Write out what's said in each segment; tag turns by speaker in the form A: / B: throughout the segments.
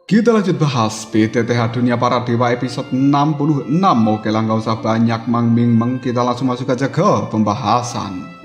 A: Kita lanjut bahas PTTH Dunia Para Dewa episode 66. Oke lah, nggak usah banyak meng, kita langsung masuk aja ke pembahasan.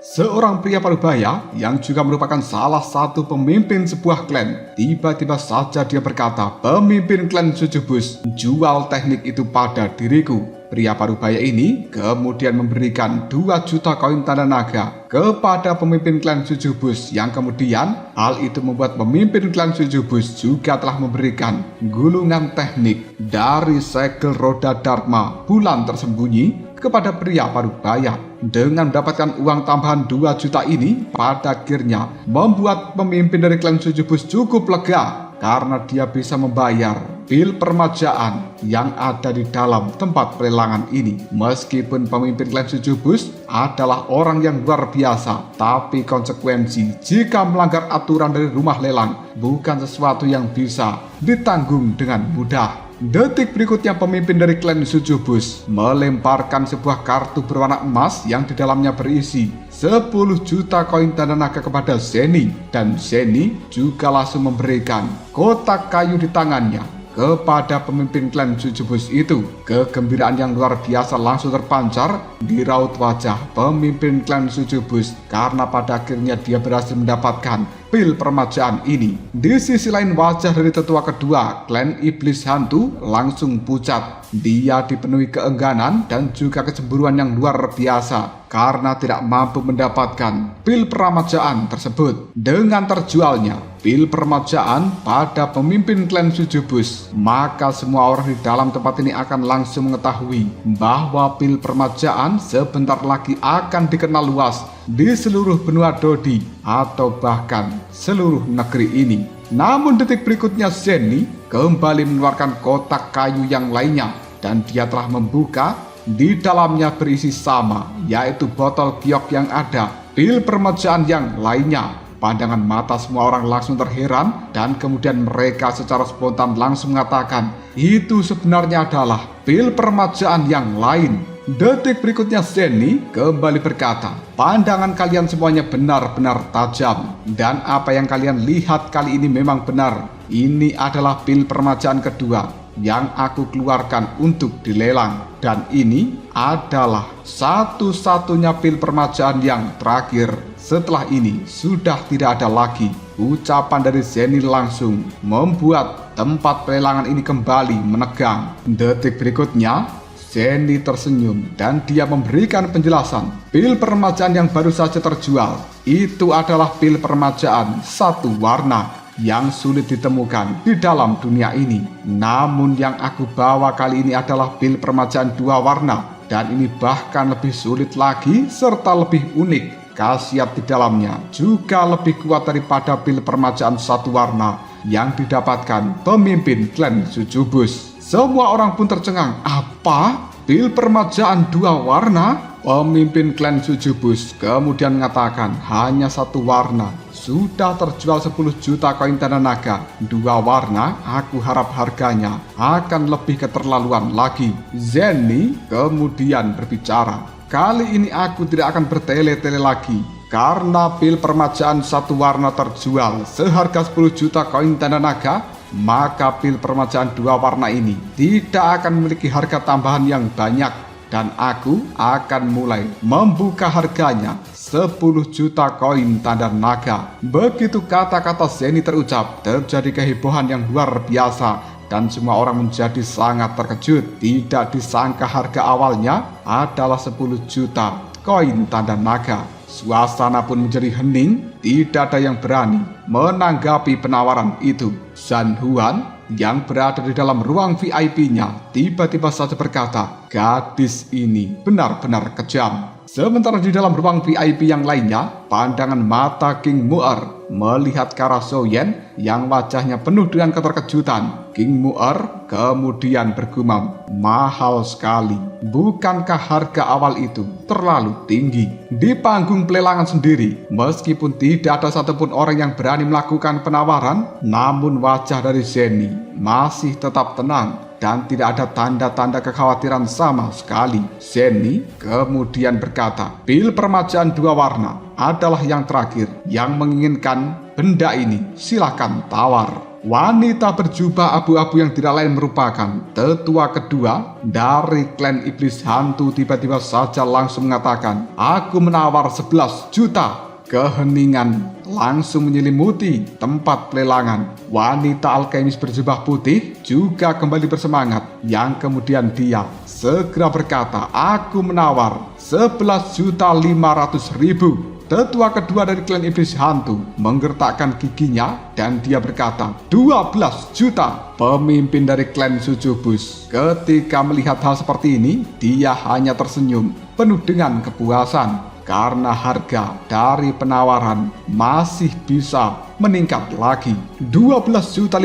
A: Seorang pria parubaya yang juga merupakan salah satu pemimpin sebuah klan, tiba-tiba saja dia berkata, "Pemimpin klan Sujubus, jual teknik itu pada diriku." Pria parubaya ini kemudian memberikan 2 juta koin tanda naga kepada pemimpin klan Sujubus, yang kemudian hal itu membuat pemimpin klan Sujubus juga telah memberikan gulungan teknik dari segel roda Dharma bulan tersembunyi kepada pria parubaya. Dengan mendapatkan uang tambahan 2 juta ini, pada akhirnya membuat pemimpin dari klan Sujubus cukup lega karena dia bisa membayar pil permajaan yang ada di dalam tempat pelelangan ini. Meskipun pemimpin klan Sujubus adalah orang yang luar biasa, tapi konsekuensi jika melanggar aturan dari rumah lelang bukan sesuatu yang bisa ditanggung dengan mudah. Detik berikutnya pemimpin dari klan Sujubus melemparkan sebuah kartu berwarna emas yang di dalamnya berisi 10 juta koin tanda naga kepada Zeni, dan Zeni juga langsung memberikan kotak kayu di tangannya kepada pemimpin klan Sujubus itu. Kegembiraan yang luar biasa langsung terpancar di raut wajah pemimpin klan Sujubus karena pada akhirnya dia berhasil mendapatkan pil permajaan ini. Di sisi lain, wajah dari tetua kedua klan Iblis Hantu langsung pucat. Dia dipenuhi keengganan dan juga kecemburuan yang luar biasa karena tidak mampu mendapatkan pil permajaan tersebut. Dengan terjualnya pil permajaan pada pemimpin klan Sujubus, maka semua orang di dalam tempat ini akan langsung mengetahui bahwa pil permajaan sebentar lagi akan dikenal luas di seluruh benua Dodi atau bahkan seluruh negeri ini. Namun detik berikutnya Zeni kembali mengeluarkan kotak kayu yang lainnya, dan dia telah membuka. Di dalamnya berisi sama, yaitu botol giok yang ada pil permajaan yang lainnya. Pandangan mata semua orang langsung terheran, dan kemudian mereka secara spontan langsung mengatakan itu sebenarnya adalah pil permajaan yang lain. Detik berikutnya Zeni kembali berkata, "Pandangan kalian semuanya benar-benar tajam, dan apa yang kalian lihat kali ini memang benar. Ini adalah pil permajaan kedua yang aku keluarkan untuk dilelang, dan ini adalah satu-satunya pil permajaan yang terakhir. Setelah ini sudah tidak ada lagi." Ucapan dari Zeni langsung membuat tempat pelelangan ini kembali menegang. Detik berikutnya Zeni tersenyum dan dia memberikan penjelasan. Pil permajaan yang baru saja terjual itu adalah pil permajaan satu warna yang sulit ditemukan di dalam dunia ini. Namun yang aku bawa kali ini adalah pil permajaan 2 warna, dan ini bahkan lebih sulit lagi serta lebih unik. Khasiat di dalamnya juga lebih kuat daripada pil permajaan 1 warna yang didapatkan pemimpin klan Sujubus. Semua orang pun tercengang. Apa? Pil permajaan 2 warna? Pemimpin klan Sujubus kemudian mengatakan hanya 1 warna. Sudah terjual 10 juta koin tanda naga. 2 warna, aku harap harganya akan lebih keterlaluan lagi. Zeni kemudian berbicara, "Kali ini aku tidak akan bertele-tele lagi. Karena pil permajaan 1 warna terjual seharga 10 juta koin tanda naga, maka pil permajaan 2 warna ini tidak akan memiliki harga tambahan yang banyak, dan aku akan mulai membuka harganya 10 juta koin tanda naga." Begitu kata-kata Zeni terucap, terjadi kehebohan yang luar biasa dan semua orang menjadi sangat terkejut. Tidak disangka harga awalnya adalah 10 juta koin tanda naga. Suasana pun menjadi hening, tidak ada yang berani menanggapi penawaran itu. San Huan yang berada di dalam ruang VIP-nya tiba-tiba saja berkata, "Gadis ini benar-benar kejam." Sementara di dalam ruang VIP yang lainnya, pandangan mata King Mu'er melihat ke arah Soyen yang wajahnya penuh dengan keterkejutan. King Mu'er kemudian bergumam, "Mahal sekali. Bukankah harga awal itu terlalu tinggi?" Di panggung pelelangan sendiri, meskipun tidak ada satupun orang yang berani melakukan penawaran, namun wajah dari Zeni masih tetap tenang dan tidak ada tanda-tanda kekhawatiran sama sekali. Zenny kemudian berkata, pil permajaan 2 warna adalah yang terakhir. Yang menginginkan benda ini silakan tawar. Wanita berjubah abu-abu yang tidak lain merupakan tetua kedua dari klan iblis hantu tiba-tiba saja langsung mengatakan, aku menawar 11 juta. Keheningan langsung menyelimuti tempat pelelangan. Wanita alkemis berjubah putih juga kembali bersemangat, yang kemudian dia segera berkata, aku menawar 11.500.000. Tetua kedua dari klan iblis hantu menggertakkan giginya dan dia berkata, 12 juta. Pemimpin dari klan Sucubus ketika melihat hal seperti ini, dia hanya tersenyum penuh dengan kepuasan. Karena harga dari penawaran masih bisa meningkat lagi. 12.500.000,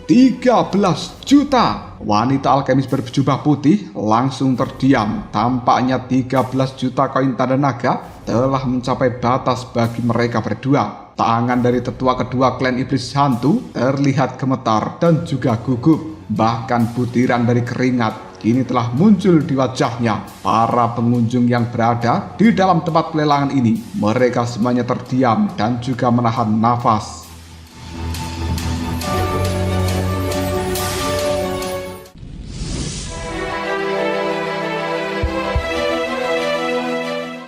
A: 13 juta. Wanita alkemis berjubah putih langsung terdiam. Tampaknya 13 juta koin tanda naga telah mencapai batas bagi mereka berdua. Tangan dari tetua kedua klan iblis hantu terlihat gemetar dan juga gugup. Bahkan butiran dari keringat kini telah muncul di wajahnya. Para pengunjung yang berada di dalam tempat pelelangan ini, mereka semuanya terdiam dan juga menahan nafas.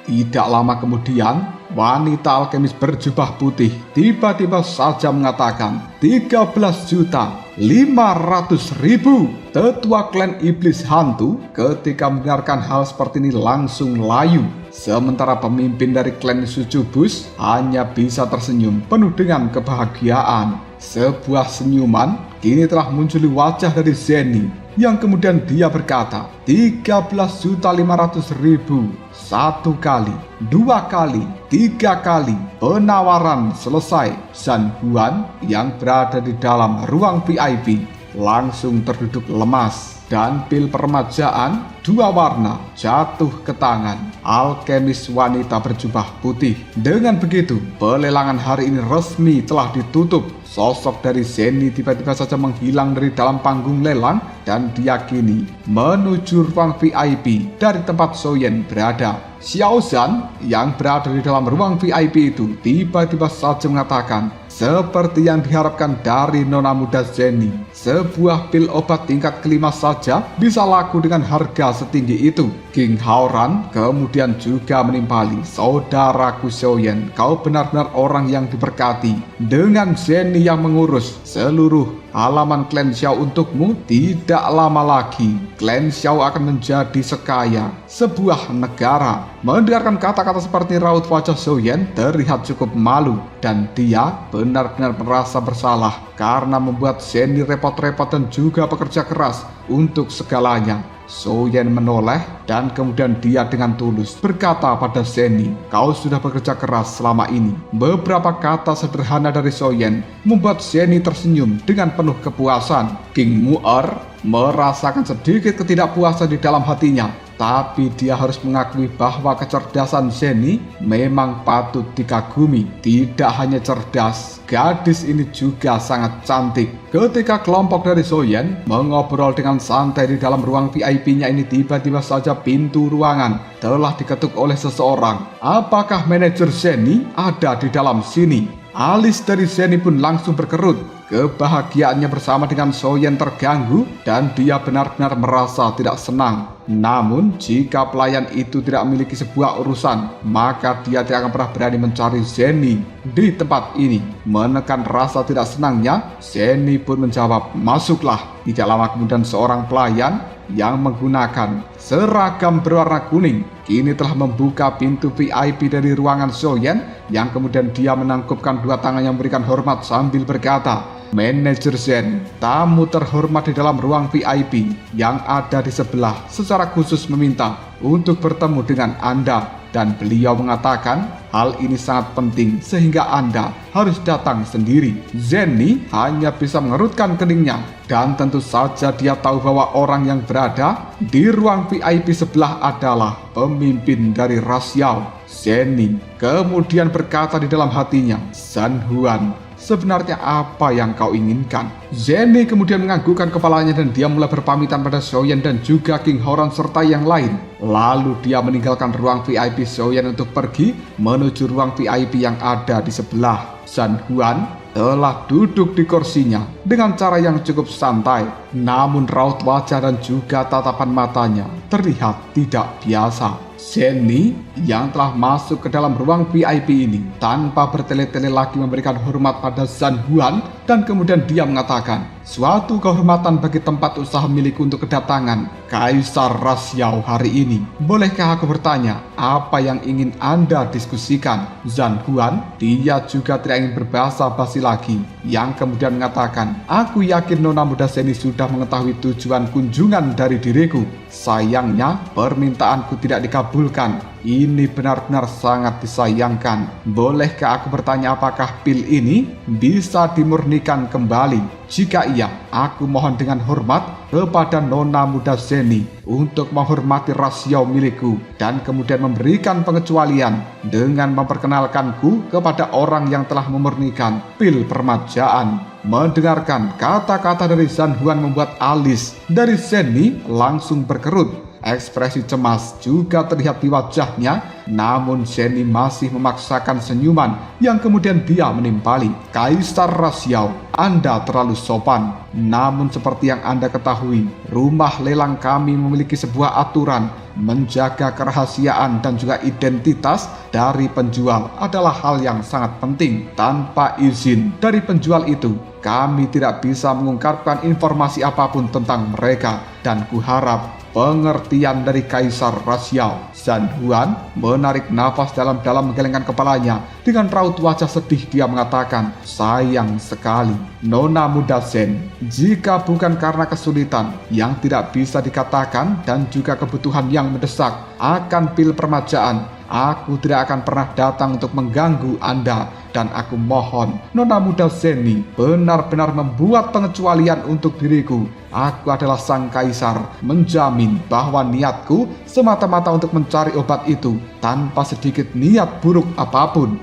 A: Tidak lama kemudian, wanita alkemis berjubah putih tiba-tiba saja mengatakan 13.500.000. Tetua klan iblis hantu ketika mendengarkan hal seperti ini langsung layu. Sementara pemimpin dari klan Sucubus hanya bisa tersenyum penuh dengan kebahagiaan. Sebuah senyuman kini telah muncul di wajah dari Zenny, yang kemudian dia berkata, 13.500.000. 1 kali, 2 kali, 3 kali penawaran selesai. San Huan yang berada di dalam ruang VIP langsung terduduk lemas dan pil permajaan 2 warna jatuh ke tangan alkemis wanita berjubah putih. Dengan begitu, pelelangan hari ini resmi telah ditutup. Sosok dari Zenny tiba-tiba saja menghilang dari dalam panggung lelang dan diyakini menuju ruang VIP dari tempat Soyen berada. Xiao Zhan yang berada di dalam ruang VIP itu tiba-tiba saja mengatakan, seperti yang diharapkan dari nona muda Zenny, sebuah pil obat tingkat kelima saja bisa laku dengan harga setinggi itu. King Haoran kemudian juga menimpali, saudaraku Xiaoyan, kau benar-benar orang yang diberkati. Dengan Zenny yang mengurus seluruh halaman klan Xiao untukmu, tidak lama lagi klan Xiao akan menjadi sekaya sebuah negara. Mendengarkan kata-kata seperti raut wajah Xiaoyan terlihat cukup malu dan dia benar-benar merasa bersalah karena membuat Zenny repot-repot dan juga bekerja keras untuk segalanya. Soyen menoleh dan kemudian dia dengan tulus berkata pada Zenny, kau sudah bekerja keras selama ini. Beberapa kata sederhana dari Soyen membuat Zenny tersenyum dengan penuh kepuasan. King Mu'er merasakan sedikit ketidakpuasan di dalam hatinya, tapi dia harus mengakui bahwa kecerdasan Zenny memang patut dikagumi. Tidak hanya cerdas, gadis ini juga sangat cantik. Ketika kelompok dari Soyen mengobrol dengan santai di dalam ruang VIP-nya ini, tiba-tiba saja pintu ruangan telah diketuk oleh seseorang. Apakah manajer Zenny ada di dalam sini? Alis dari Zenny pun langsung berkerut. Kebahagiaannya bersama dengan Soyen terganggu dan dia benar-benar merasa tidak senang. Namun jika pelayan itu tidak memiliki sebuah urusan, maka dia tidak akan pernah berani mencari Zenny di tempat ini. Menekan rasa tidak senangnya, Zenny pun menjawab, masuklah. Tidak lama kemudian seorang pelayan yang menggunakan seragam berwarna kuning kini telah membuka pintu VIP dari ruangan Soyen, yang kemudian dia menangkupkan 2 tangan yang memberikan hormat sambil berkata, Manajer Zen, tamu terhormat di dalam ruang VIP yang ada di sebelah secara khusus meminta untuk bertemu dengan Anda, dan beliau mengatakan hal ini sangat penting sehingga Anda harus datang sendiri. Zenny hanya bisa mengerutkan keningnya dan tentu saja dia tahu bahwa orang yang berada di ruang VIP sebelah adalah pemimpin dari ras Yao. Zenny kemudian berkata di dalam hatinya, San Huan, sebenarnya apa yang kau inginkan? Zenny kemudian menganggukkan kepalanya dan dia mulai berpamitan pada Xiaoyan dan juga King Horan serta yang lain. Lalu dia meninggalkan ruang VIP Xiaoyan untuk pergi menuju ruang VIP yang ada di sebelah. Zhan Huan telah duduk di kursinya dengan cara yang cukup santai, namun raut wajah dan juga tatapan matanya terlihat tidak biasa. Zenny yang telah masuk ke dalam ruang VIP ini tanpa bertele-tele lagi memberikan hormat pada Zhan Huan dan kemudian dia mengatakan, suatu kehormatan bagi tempat usaha milikku untuk kedatangan Kaisar Rasyao hari ini. Bolehkah aku bertanya apa yang ingin Anda diskusikan? Zhan Huan, dia juga tidak ingin berbahasa basi lagi, yang kemudian mengatakan, aku yakin Nona muda Zenny sudah mengetahui tujuan kunjungan dari diriku. Sayangnya permintaanku tidak dikabulkan. Ini benar-benar sangat disayangkan. Bolehkah aku bertanya apakah pil ini bisa dimurnikan kembali? Jika iya, aku mohon dengan hormat kepada Nona muda Zenny untuk menghormati rasio milikku dan kemudian memberikan pengecualian dengan memperkenalkanku kepada orang yang telah memurnikan pil permajaan. Mendengarkan kata-kata dari Zhan Huan membuat alis dari Zenny langsung berkerut. Ekspresi cemas juga terlihat di wajahnya, namun Zenny masih memaksakan senyuman yang kemudian dia menimpali. Kaisar Rasyao, Anda terlalu sopan. Namun seperti yang Anda ketahui, rumah lelang kami memiliki sebuah aturan. Menjaga kerahasiaan dan juga identitas dari penjual adalah hal yang sangat penting. Tanpa izin dari penjual itu, kami tidak bisa mengungkapkan informasi apapun tentang mereka. Dan kuharap pengertian dari Kaisar Rasyao. Zhan Huan menarik nafas dalam-dalam menggelengkan kepalanya. Dengan raut wajah sedih dia mengatakan, sayang sekali Nona muda Zen, jika bukan karena kesulitan yang tidak bisa dikatakan dan juga kebutuhan yang mendesak akan pil permajaan, aku tidak akan pernah datang untuk mengganggu Anda. Dan aku mohon Nona muda Zenny benar-benar membuat pengecualian untuk diriku. Aku adalah sang kaisar, menjamin bahwa niatku semata-mata untuk mencari obat itu tanpa sedikit niat buruk apapun.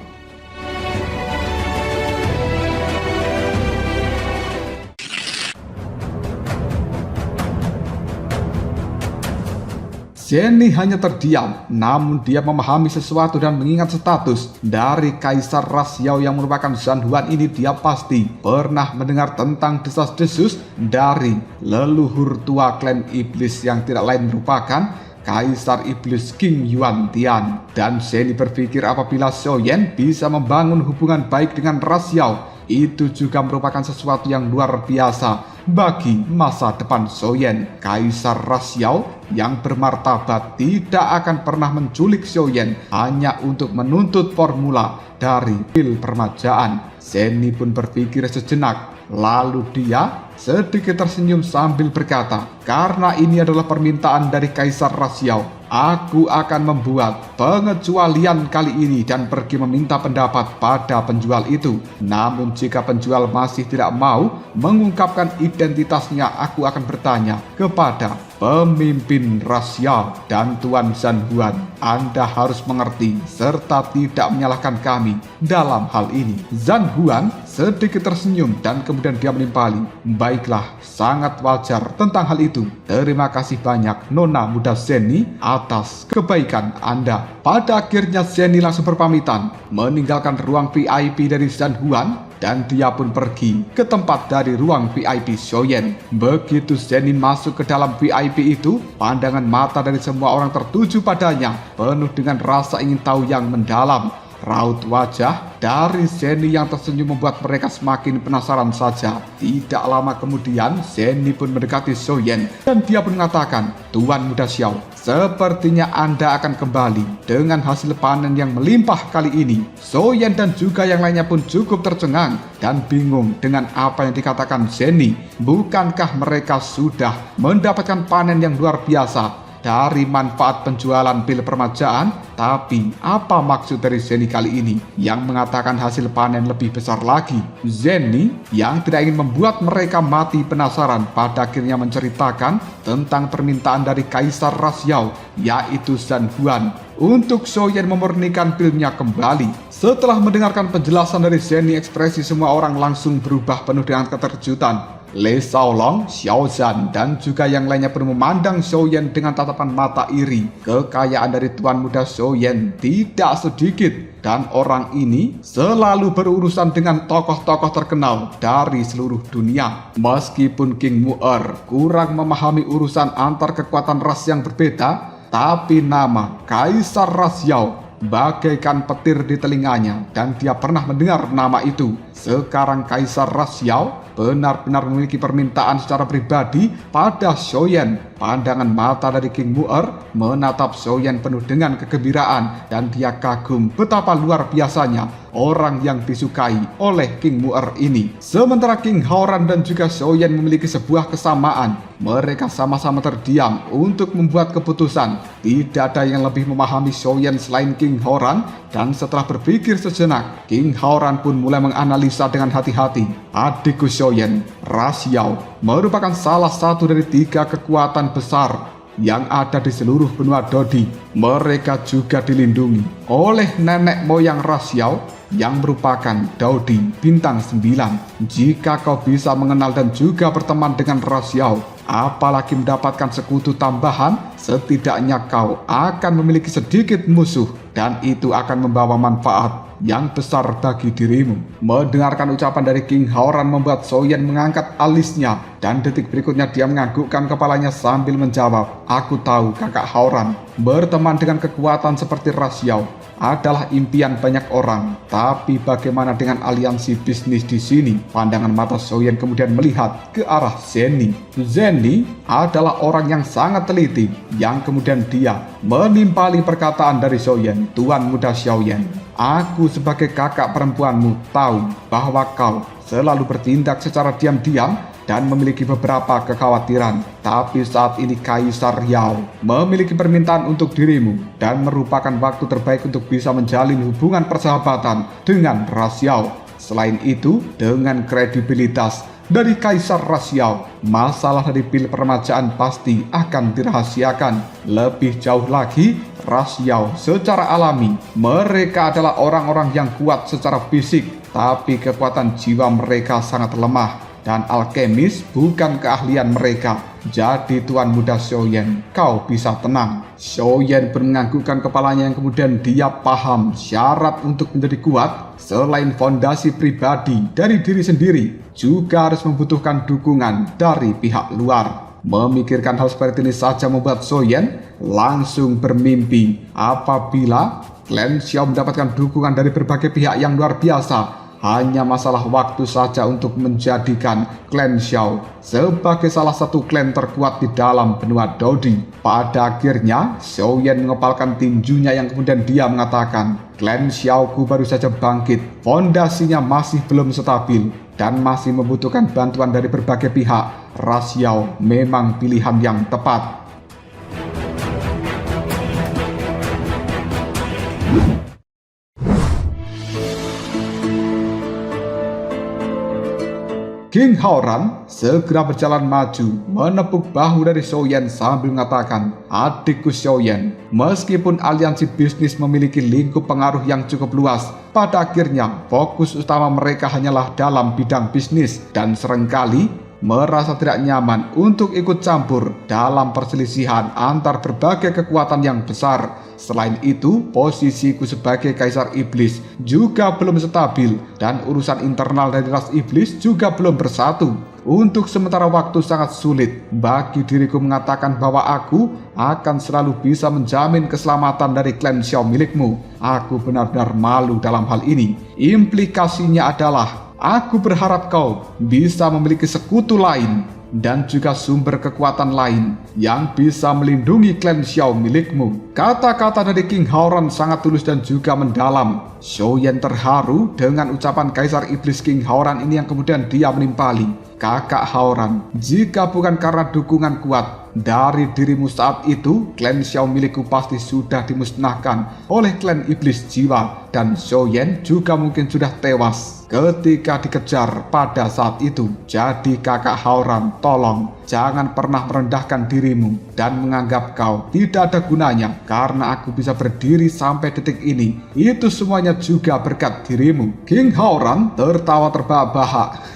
A: Zenny hanya terdiam, namun dia memahami sesuatu dan mengingat status dari Kaisar Rasyao yang merupakan Zhan Huan ini. Dia pasti pernah mendengar tentang desas-desus dari leluhur tua klan iblis yang tidak lain merupakan Kaisar Iblis King Yuan Tian. Dan Zenny berpikir apabila Xiaoyan bisa membangun hubungan baik dengan Rasyao, itu juga merupakan sesuatu yang luar biasa bagi masa depan Xiaoyan. Kaisar Rasyao yang bermartabat tidak akan pernah menculik Xiaoyan hanya untuk menuntut formula dari pil permajaan. Zenny pun berpikir sejenak, lalu dia sedikit tersenyum sambil berkata, karena ini adalah permintaan dari Kaisar Rasyao, aku akan membuat pengecualian kali ini dan pergi meminta pendapat pada penjual itu. Namun jika penjual masih tidak mau mengungkapkan identitasnya, aku akan bertanya kepada pemimpin Rasyao. Dan Tuan Zhan Huan, Anda harus mengerti serta tidak menyalahkan kami dalam hal ini. Zhan Huan sedikit tersenyum dan kemudian dia menimpali, baiklah, sangat wajar tentang hal itu. Terima kasih banyak Nona muda Zenny atas kebaikan Anda. Pada akhirnya Zenny langsung berpamitan meninggalkan ruang VIP dari Zhan Huan dan dia pun pergi ke tempat dari ruang VIP Xiaoyan. Begitu Zenny masuk ke dalam VIP itu, pandangan mata dari semua orang tertuju padanya, penuh dengan rasa ingin tahu yang mendalam. Raut wajah dari Zenny yang tersenyum membuat mereka semakin penasaran saja. Tidak lama kemudian Zenny pun mendekati Xiaoyan dan dia pun mengatakan, Tuan muda Xiao, sepertinya Anda akan kembali dengan hasil panen yang melimpah kali ini. Xiaoyan dan juga yang lainnya pun cukup tercengang dan bingung dengan apa yang dikatakan Zenny. Bukankah mereka sudah mendapatkan panen yang luar biasa dari manfaat penjualan pil permajaan. Tapi apa maksud dari Zenny kali ini yang mengatakan hasil panen lebih besar lagi? Zenny yang tidak ingin membuat mereka mati penasaran pada akhirnya menceritakan tentang permintaan dari Kaisar Ras Yao, yaitu Zhan Huan, untuk Xiaoyan memurnikan pilnya kembali. Setelah mendengarkan penjelasan dari Zenny, ekspresi semua orang langsung berubah penuh dengan keterkejutan. Le Shaolong, Xiao Zhan, dan juga yang lainnya pun memandang Xiaoyan dengan tatapan mata iri. Kekayaan dari tuan muda Xiaoyan tidak sedikit, dan orang ini selalu berurusan dengan tokoh-tokoh terkenal dari seluruh dunia. Meskipun King Mu'er kurang memahami urusan antar kekuatan ras yang berbeda, tapi nama Kaisar Ras Yao bagaikan petir di telinganya, dan dia pernah mendengar nama itu. Sekarang Kaisar Ras Yao benar-benar memiliki permintaan secara pribadi pada Xiaoyan. Pandangan mata dari King Mu'er menatap Xiaoyan penuh dengan kegembiraan, dan dia kagum betapa luar biasanya orang yang disukai oleh King Mu'er ini. Sementara King Haoran dan juga Xiaoyan memiliki sebuah kesamaan. Mereka sama-sama terdiam untuk membuat keputusan. Tidak ada yang lebih memahami Xiaoyan selain King Haoran, dan setelah berpikir sejenak, King Haoran pun mulai menganalisa dengan hati-hati. Adikku Xiaoyan, Ras Yao merupakan salah satu dari 3 kekuatan besar yang ada di seluruh benua Dodi. Mereka juga dilindungi oleh nenek moyang Ras Yao yang merupakan Dodi bintang 9. Jika kau bisa mengenal dan juga berteman dengan Ras Yao, apalagi mendapatkan sekutu tambahan, setidaknya kau akan memiliki sedikit musuh, dan itu akan membawa manfaat yang besar bagi dirimu. Mendengarkan ucapan dari King Haoran membuat Xiaoyan mengangkat alisnya, dan detik berikutnya dia menganggukkan kepalanya sambil menjawab, "Aku tahu kakak Haoran, berteman dengan kekuatan seperti Ras Yao adalah impian banyak orang. Tapi bagaimana dengan aliansi bisnis di sini?" Pandangan mata Xiaoyan kemudian melihat ke arah Zenny. Zenny adalah orang yang sangat teliti, yang kemudian dia menimpali perkataan dari Xiaoyan. "Tuan muda Xiaoyan, aku sebagai kakak perempuanmu tahu bahwa kau selalu bertindak secara diam-diam dan memiliki beberapa kekhawatiran. Tapi saat ini Kaisar Yao memiliki permintaan untuk dirimu, dan merupakan waktu terbaik untuk bisa menjalin hubungan persahabatan dengan Ras Yao. Selain itu, dengan kredibilitas dari Kaisar Ras Yao, masalah dari pil permajaan pasti akan dirahasiakan. Lebih jauh lagi, Ras Yao secara alami, mereka adalah orang-orang yang kuat secara fisik, tapi kekuatan jiwa mereka sangat lemah, dan alkemis bukan keahlian mereka. Jadi tuan muda Xiaoyan, kau bisa tenang." Xiaoyan pun menganggukkan kepalanya, yang kemudian dia paham syarat untuk menjadi kuat selain fondasi pribadi dari diri sendiri, juga harus membutuhkan dukungan dari pihak luar. Memikirkan hal seperti ini saja membuat Xiaoyan langsung bermimpi apabila klan Xiao mendapatkan dukungan dari berbagai pihak yang luar biasa. Hanya masalah waktu saja untuk menjadikan klan Xiao sebagai salah satu klan terkuat di dalam benua Dodi. Pada akhirnya, Xiaoyan mengepalkan tinjunya, yang kemudian dia mengatakan, "Klan Xiaoku baru saja bangkit, fondasinya masih belum stabil, dan masih membutuhkan bantuan dari berbagai pihak. Ras Yao memang pilihan yang tepat." King Haoran segera berjalan maju, menepuk bahu dari Xiaoyan sambil mengatakan, "Adikku Xiaoyan, meskipun aliansi bisnis memiliki lingkup pengaruh yang cukup luas, pada akhirnya fokus utama mereka hanyalah dalam bidang bisnis, dan seringkali merasa tidak nyaman untuk ikut campur dalam perselisihan antar berbagai kekuatan yang besar. Selain itu, posisiku sebagai Kaisar Iblis juga belum stabil, dan urusan internal dari ras iblis juga belum bersatu. Untuk sementara waktu sangat sulit bagi diriku mengatakan bahwa aku akan selalu bisa menjamin keselamatan dari klan Xiao milikmu. Aku benar-benar malu dalam hal ini. Implikasinya adalah aku berharap kau bisa memiliki sekutu lain dan juga sumber kekuatan lain yang bisa melindungi klan Xiao milikmu." Kata-kata dari King Haoran sangat tulus dan juga mendalam. Xiaoyan terharu dengan ucapan Kaisar Iblis King Haoran ini, yang kemudian dia menimpali, Kakak Haoran, jika bukan karena dukungan kuat dari dirimu saat itu, klan Xiao milikku pasti sudah dimusnahkan oleh klan iblis jiwa, dan Xiaoyan juga mungkin sudah tewas ketika dikejar pada saat itu. Jadi kakak Haoran, tolong jangan pernah merendahkan dirimu dan menganggap kau tidak ada gunanya. Karena aku bisa berdiri sampai detik ini, itu semuanya juga berkat dirimu. King Haoran tertawa terbahak-bahak.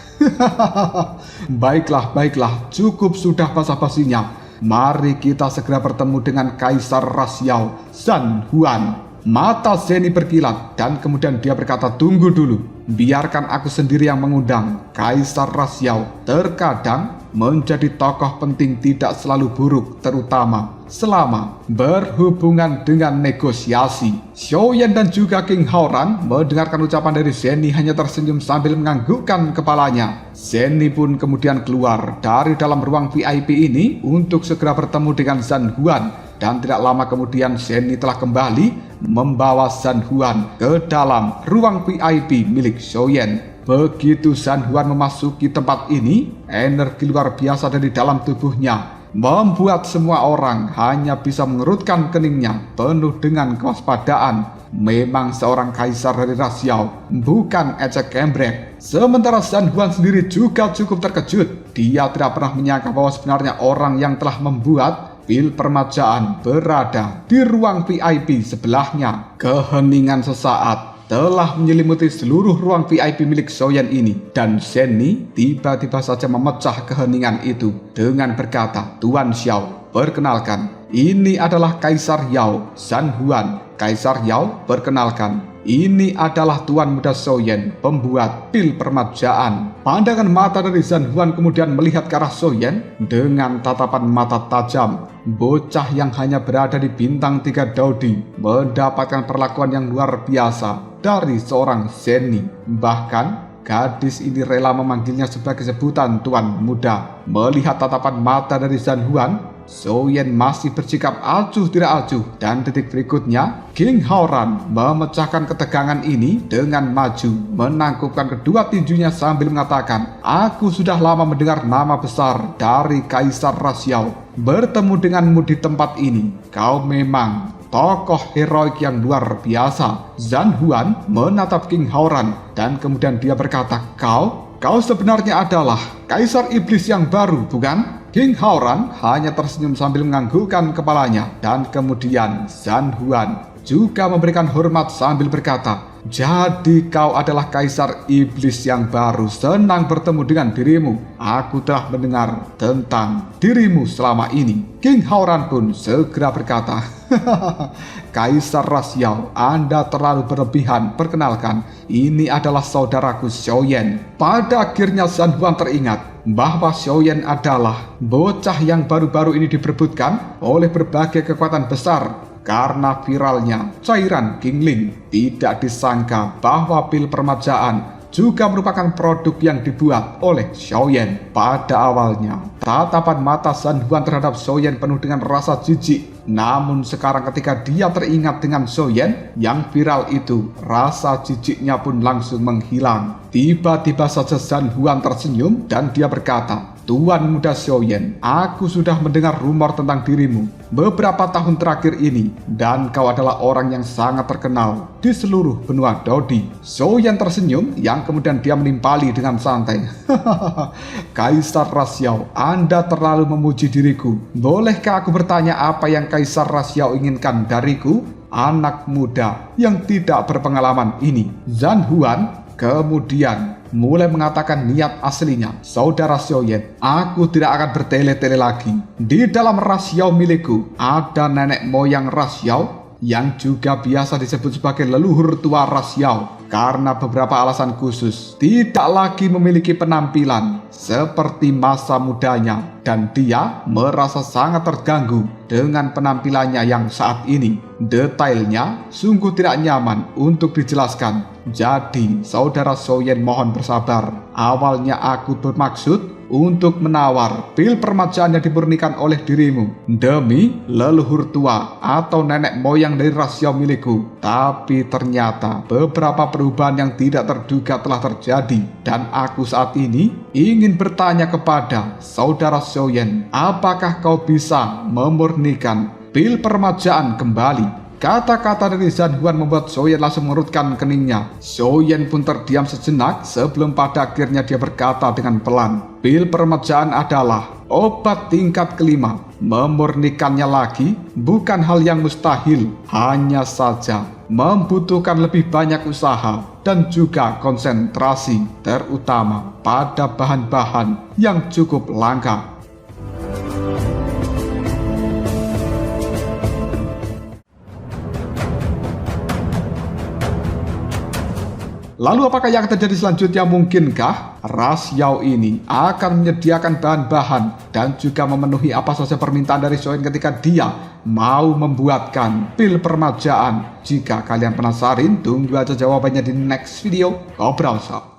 A: Baiklah, cukup sudah basa-basinya. Mari kita segera bertemu dengan Kaisar Ras Yao, Zhan Huan. Mata Zenny berkilat dan kemudian dia berkata, tunggu dulu, biarkan aku sendiri yang mengundang. Kaisar Ras Yao terkadang menjadi tokoh penting tidak selalu buruk, terutama selama berhubungan dengan negosiasi. Xiaoyan dan juga King Haoran mendengarkan ucapan dari Zenny hanya tersenyum sambil menganggukkan kepalanya. Zenny pun kemudian keluar dari dalam ruang VIP ini untuk segera bertemu dengan Zhan Huan. Dan tidak lama kemudian Zenny telah kembali membawa Zhan Huan ke dalam ruang VIP milik Xiaoyan. Begitu Zhan Huan memasuki tempat ini, energi luar biasa dari dalam tubuhnya membuat semua orang hanya bisa mengerutkan keningnya penuh dengan kewaspadaan. Memang seorang kaisar dari Ras Yao bukan ecek gembrek. Sementara Zhan Huan sendiri juga cukup terkejut. Dia tidak pernah menyangka bahwa sebenarnya orang yang telah membuat pil permajaan berada di ruang VIP sebelahnya. Keheningan sesaat telah menyelimuti seluruh ruang VIP milik Xiaoyan ini, dan Zenny tiba-tiba saja memecah keheningan itu dengan berkata, Tuan Xiao, perkenalkan, ini adalah Kaisar Yao, Zhan Huan. Kaisar Yao, perkenalkan, ini adalah Tuan Muda Xiaoyan, pembuat pil permajaan. Pandangan mata dari Zhan Huan kemudian melihat ke arah Xiaoyan dengan tatapan mata tajam. Bocah yang hanya berada di bintang 3 Daodi mendapatkan perlakuan yang luar biasa dari seorang Zenny. Bahkan gadis ini rela memanggilnya sebagai sebutan Tuan Muda. Melihat tatapan mata dari Zhan Huan, Xiaoyan masih bersikap acuh tidak acuh, dan detik berikutnya King Haoran memecahkan ketegangan ini dengan maju menangkupkan kedua tinjunya sambil mengatakan, aku sudah lama mendengar nama besar dari Kaisar Ras Yao. Bertemu denganmu di tempat ini, kau memang tokoh heroik yang luar biasa. Zhan Huan menatap King Haoran dan kemudian dia berkata, kau sebenarnya adalah Kaisar Iblis yang baru, bukan? King Haoran hanya tersenyum sambil menganggukkan kepalanya, dan kemudian Zhan Huan juga memberikan hormat sambil berkata, jadi kau adalah Kaisar Iblis yang baru. Senang bertemu dengan dirimu. Aku telah mendengar tentang dirimu selama ini. King Haoran pun segera berkata, Kaisar Ras Yao, Anda terlalu berlebihan. Perkenalkan, ini adalah saudaraku Xiaoyan. Pada akhirnya Zhan Huan teringat bahwa Xiaoyan adalah bocah yang baru-baru ini diperebutkan oleh berbagai kekuatan besar karena viralnya cairan Kingling. Tidak disangka bahwa pil permajaan juga merupakan produk yang dibuat oleh Xiaoyan. Pada awalnya, tatapan mata Zhan Huan terhadap Xiaoyan penuh dengan rasa jijik. Namun sekarang ketika dia teringat dengan Xiaoyan yang viral itu, rasa jijiknya pun langsung menghilang. Tiba-tiba saja Zhan Huan tersenyum dan dia berkata, Tuan Muda Xiaoyan, aku sudah mendengar rumor tentang dirimu beberapa tahun terakhir ini, dan kau adalah orang yang sangat terkenal di seluruh benua Daodi. Xiaoyan tersenyum yang kemudian dia menimpali dengan santai. Kaisar Ras Yao, Anda terlalu memuji diriku. Bolehkah aku bertanya apa yang Kaisar Ras Yao inginkan dariku? Anak muda yang tidak berpengalaman ini. Zhan Huan kemudian mulai mengatakan niat aslinya. Saudara Xiaoyan, aku tidak akan bertele-tele lagi. Di dalam Ras Yao milikku ada nenek moyang Ras Yao yang juga biasa disebut sebagai leluhur tua Ras Yao. Karena beberapa alasan khusus, tidak lagi memiliki penampilan seperti masa mudanya, dan dia merasa sangat terganggu dengan penampilannya yang saat ini. Detailnya sungguh tidak nyaman untuk dijelaskan. Jadi, saudara Xiaoyan mohon bersabar. Awalnya aku bermaksud untuk menawar pil permajaan yang dimurnikan oleh dirimu demi leluhur tua atau nenek moyang dari ras Xiao milikku. Tapi ternyata beberapa perubahan yang tidak terduga telah terjadi dan aku saat ini ingin bertanya kepada saudara Xiaoyan, apakah kau bisa memurnikan pil permajaan kembali? Kata-kata dari Zhan Huan membuat Xiaoyan langsung mengerutkan keningnya. Xiaoyan pun terdiam sejenak sebelum pada akhirnya dia berkata dengan pelan, pil permajaan adalah obat tingkat kelima. Memurnikannya lagi bukan hal yang mustahil, hanya saja membutuhkan lebih banyak usaha dan juga konsentrasi, terutama pada bahan-bahan yang cukup langka. Lalu apakah yang terjadi selanjutnya? Mungkinkah ras Yao ini akan menyediakan bahan-bahan dan juga memenuhi apa saja permintaan dari Xiaoyan ketika dia mau membuatkan pil permajaan? Jika kalian penasaran, tunggu aja jawabannya di next video. Ngobrol Shop.